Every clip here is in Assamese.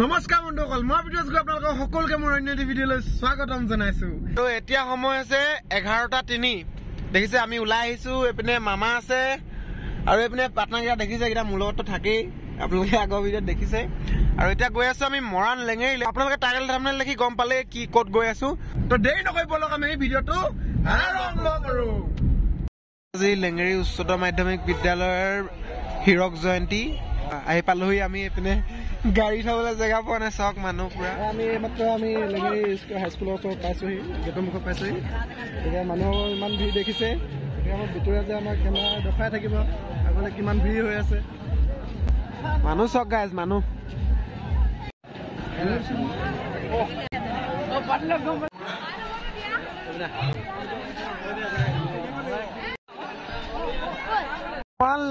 নমস্কাৰ বন্ধুসকল মই ভিডিঅ'ছ গৈ আপোনালোকক সকলোকে মোৰ অন্য ভিডিঅ'লৈ স্বাগতম জনাইছো। তো এতিয়া সময় আছে 11:03 দেখিছে আমি ওলাই আহিছো এপিনে মামা আছে আৰু এপিনে পাটনাগিৰা দেখিছে এটা মূলতো থাকেই আপোনালোকে আগৰ ভিডিঅ'ত দেখিছে আৰু এতিয়া গৈ আছো আমি মৰাণ লেঙেৰি আপোনালোকে টাইটেল থাম্বনেল দেখি গম পালে কি ক'ত গৈ আছো তো দেৰি নকৰি বলক আমি এই ভিডিঅ'টো আৰম্ভ কৰো। আজি লেঙেৰি উচ্চতৰ মাধ্যমিক বিদ্যালয়ৰ হীৰক জয়ন্তী আহি পালোহি আমি এপিনে গাড়ী থবলৈ জেগা পোৱা নাই চক মানুহ পুৰা আমি মাত্ৰ আমি লেঙেৰি হাইস্কুলৰ ওচৰত পাইছোহি গেটৰ মুখত পাইছোহি এতিয়া মানুহৰ ইমান ভিৰ দেখিছে এতিয়া আমাৰ ভিতৰত যে আমাৰ কেমেৰা দেখাই থাকিব আগলৈ কিমান ভিৰ হৈ আছে মানুহ চক গাইজ মানুহ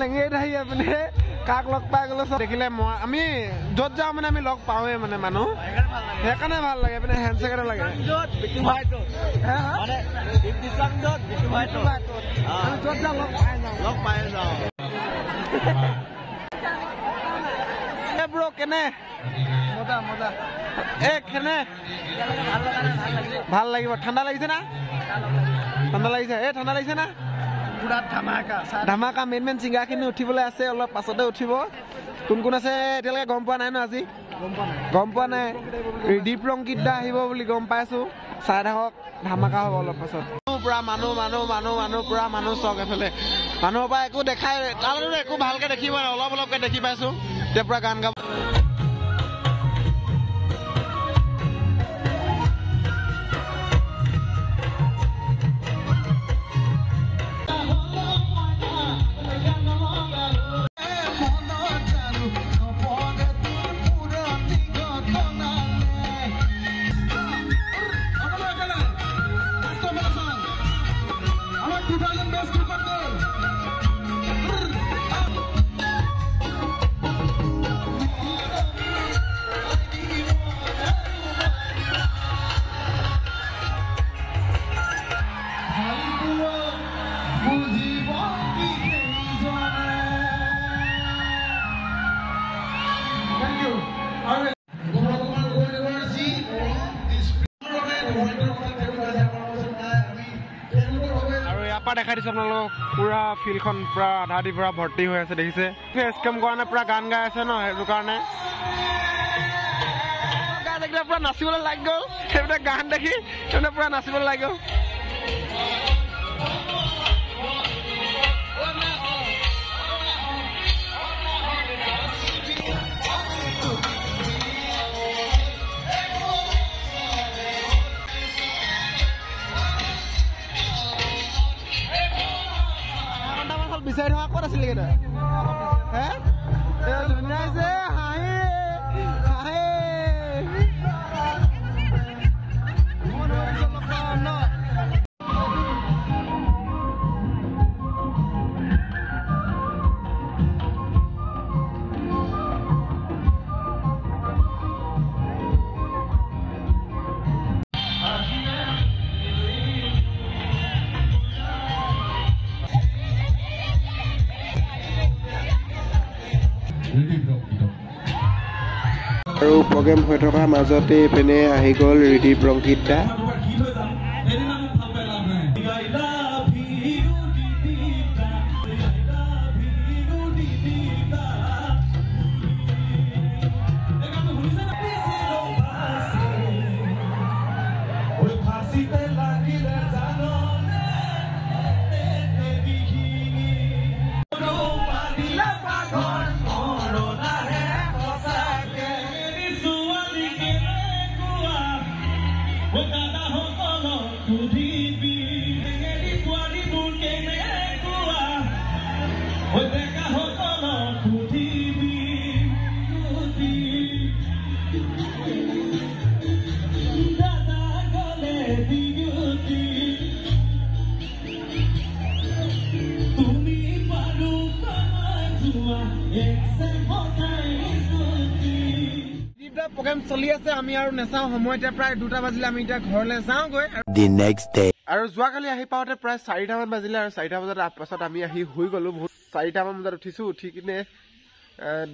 লেঙেৰিত আহি আপুনি কাক লগ পাই গ'লো দেখিলে আমি য'ত যাওঁ মানে আমি লগ পাওঁৱে মানে মানুহ সেইকাৰণে ভাল লাগে মানে হেণ্ডছেক এটা লাগে ব্ৰ কেনে মজা মজা কেনে ভাল লাগিব ঠাণ্ডা লাগিছে না ঠাণ্ডা লাগিছে ঠাণ্ডা লাগিছে না পুৰা ধামাকা মেইন চিংগাৰখিনি উঠিবলৈ আছে অলপ পাছতে উঠিব কোন কোন আছে এতিয়ালৈকে গম পোৱা নাই ন আজি গম পোৱা নাই ৰিদীপ ৰংকিত দা আহিব বুলি গম পাইছো চাই থাকক ধামাকা হ'ব অলপ পাছত পুৰা মানুহ পুৰা মানুহ চক এফালে মানুহৰ পৰা একো দেখাই তালৈকে একো ভালকে দেখিব নাই অলপকে দেখি পাইছো এতিয়া পুৰা গান গাব দেখাই দিছো আপোনালোকক পুৰা ফিল্ডখন পুৰা আধা দি পুৰা ভৰ্তি হৈ আছে দেখিছে স্কেম কৰা নাই পুৰা গান গাই আছে ন সেইটো কাৰণে পুৰা নাচিবলৈ লাগি গ'ল সেইবিলাক গান দেখি সেইবিলাক পুৰা নাচিবলৈ লাগি গ'ল বিচাৰি থকা ক'ত আছিলে কেইটা ধুনীয়া যে হাঁহি আৰু প্ৰগ্ৰেম হৈ থকাৰ মাজতে এইপিনে আহি গ'ল ৰিদীপ ৰংকিত দা প্ৰগ্ৰেম চলি আছে আমি আৰু নেচাওঁ সময় এতিয়া প্ৰায় 2টা বাজিলে আমি এতিয়া ঘৰলৈ যাওঁগৈ আৰু যোৱাকালি আহি পাওঁতে প্ৰায় 4টামান বাজিলে আৰু 4টা বজাৰ পাছত আমি আহি শুই গ'লো 4টামান বজাত উঠিছো উঠি কিনে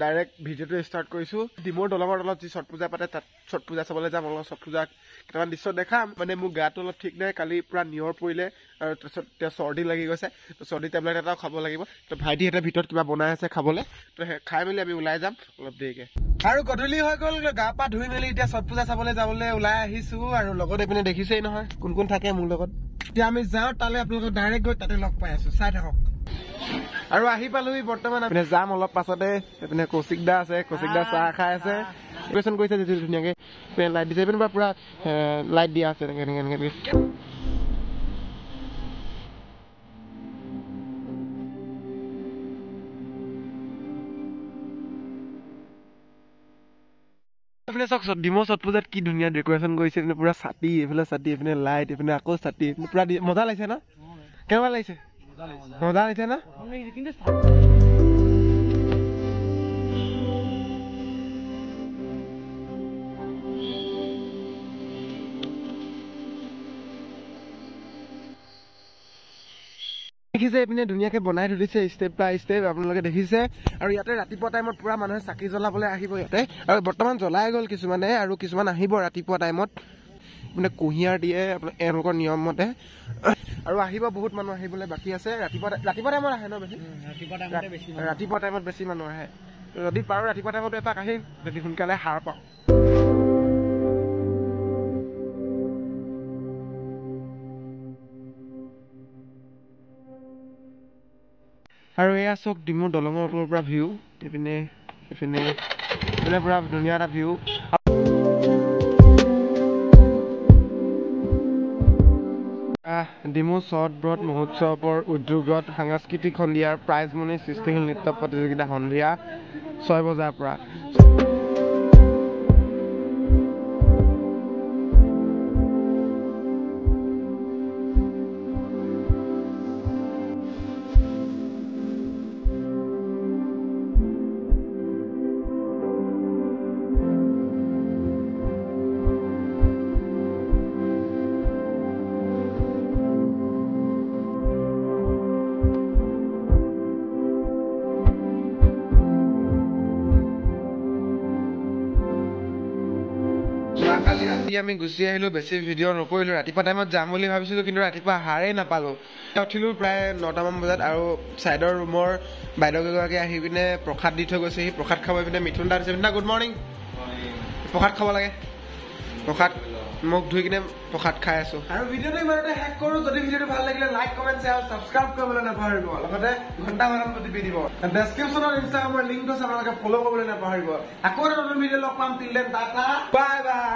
ডাইৰেক্ট ভিডিঅ'টো ষ্টাৰ্ট কৰিছোঁ ডিমৰ দলঙৰ তলত যি ছট পূজা পাতে তাত ছট পূজা চাবলৈ যাম অলপ ছট পূজা কেইটামান দৃশ্য দেখাম মানে মোৰ গাটো অলপ ঠিক নাই কালি পুৰা নিয়ৰ পৰিলে আৰু তাৰপিছত এতিয়া চৰ্দি লাগি গৈছে তো চৰ্দি টেবলেট এটাও খাব লাগিব তো ভাইটিহঁতে ভিতৰত কিবা বনাই আছে খাবলৈ তো খাই মেলি আমি ওলাই যাম অলপ দেৰিকে আৰু গধূলি হৈ গ'ল গা পা ধুই মেলি এতিয়া ছট পূজা চাবলৈ যাবলৈ ওলাই আহিছোঁ আৰু লগত এইপিনে দেখিছেই নহয় কোন কোন থাকে মোৰ লগত এতিয়া আমি যাওঁ তালৈ আপোনালোকক ডাইৰেক্ট গৈ তাতে লগ পাই আছোঁ চাই থাকক আৰু আহি পালোহি বৰ্তমান আপুনি যাম অলপ পাছতে এইপিনে কৌশিক দা আছে কৌশিক দা চাহ খাই আছে ডেকৰেশ্যন কৰিছে যিটো ধুনীয়াকৈ লাইট দিছে এইপিনে পুৰা লাইট দিয়া আছে এনেকৈ এইপিনে চাওক ডিমৌ ছট পূজাত কি ধুনীয়া ডেকৰেশ্যন কৰিছে এইপিনে পুৰা ছাতি এইফালে ছাতি এইপিনে লাইট এইপিনে আকৌ ছাতি পুৰা মজা লাগিছে ন কেনেকুৱা লাগিছে মজা লাগিছে ন দেখিছে এইপিনে ধুনীয়াকৈ বনাই ধৰিছে ষ্টেপ বাই ষ্টেপ আপোনালোকে দেখিছে আৰু ইয়াতে ৰাতিপুৱা টাইমত পুৰা মানুহে চাকি জ্বলাবলৈ আহিব ইয়াতে আৰু বৰ্তমান জ্বলাই গ'ল কিছুমানে আৰু কিছুমান আহিব ৰাতিপুৱা টাইমত মানে কুঁহিয়াৰ দিয়ে এওঁলোকৰ নিয়ম মতে আৰু আহিব বহুত মানুহ আহিবলৈ বাকী আছে ৰাতিপুৱা টাইমত আহে ন বেছি ৰাতিপুৱা টাইমত বেছি মানুহ আহে যদি পাৰোঁ ৰাতিপুৱা টাইমত এপাক আহিম যদি সোনকালে সাৰ পাওঁ আৰু এয়া চাওক ডিমৌ দলঙৰ ওপৰৰ পৰা ভিউ এইপিনে পুৰা ধুনীয়া এটা ভিউ ডিমৌ ছট ব্ৰত মহোৎসৱৰ উদ্যোগত সাংস্কৃতিক সন্ধিয়াৰ প্ৰাইজমণি সৃষ্টিশীল নৃত্য প্ৰতিযোগিতা সন্ধিয়া 6 বজাৰ পৰা কালি ৰাতি আমি গুচি আহিলোঁ বেছি ভিডিঅ' নকৰিলোঁ ৰাতিপুৱা টাইমত যাম বুলি ভাবিছিলোঁ কিন্তু ৰাতিপুৱা হাৰেই নাপালোঁ উঠিলোঁ প্ৰায় 9টামান বজাত আৰু ছাইডৰ ৰুমৰ বাইদেউগৰাকী আহি পিনে প্ৰসাদ দি থৈ গৈছে সি প্ৰসাদ খাব পিনে মিথুন দা দিছে গুড মৰ্ণিং প্ৰসাদ খাব লাগে প্ৰসাদ মুখ ধুই কিনে প্ৰসাদ খাই আছোঁ আৰু ভিডিঅ'টো ইমানতে শেষ কৰোঁ যদি ভিডিঅ'টো ভাল লাগিলে লাইক কমেণ্ট শ্বেয়াৰ ছাবস্ক্ৰাইব কৰিবলৈ নাপাহৰিব লগতে ঘণ্টা বাজানত টিপি দিব ডেছক্ৰিপশ্যনত ইনষ্টাগ্ৰামৰ লিংকটো আছে আপোনালোকে ফ'ল' কৰিবলৈ নাপাহৰিব আকৌ এটা নতুন ভিডিঅ' লগ পাম till then tata bye bye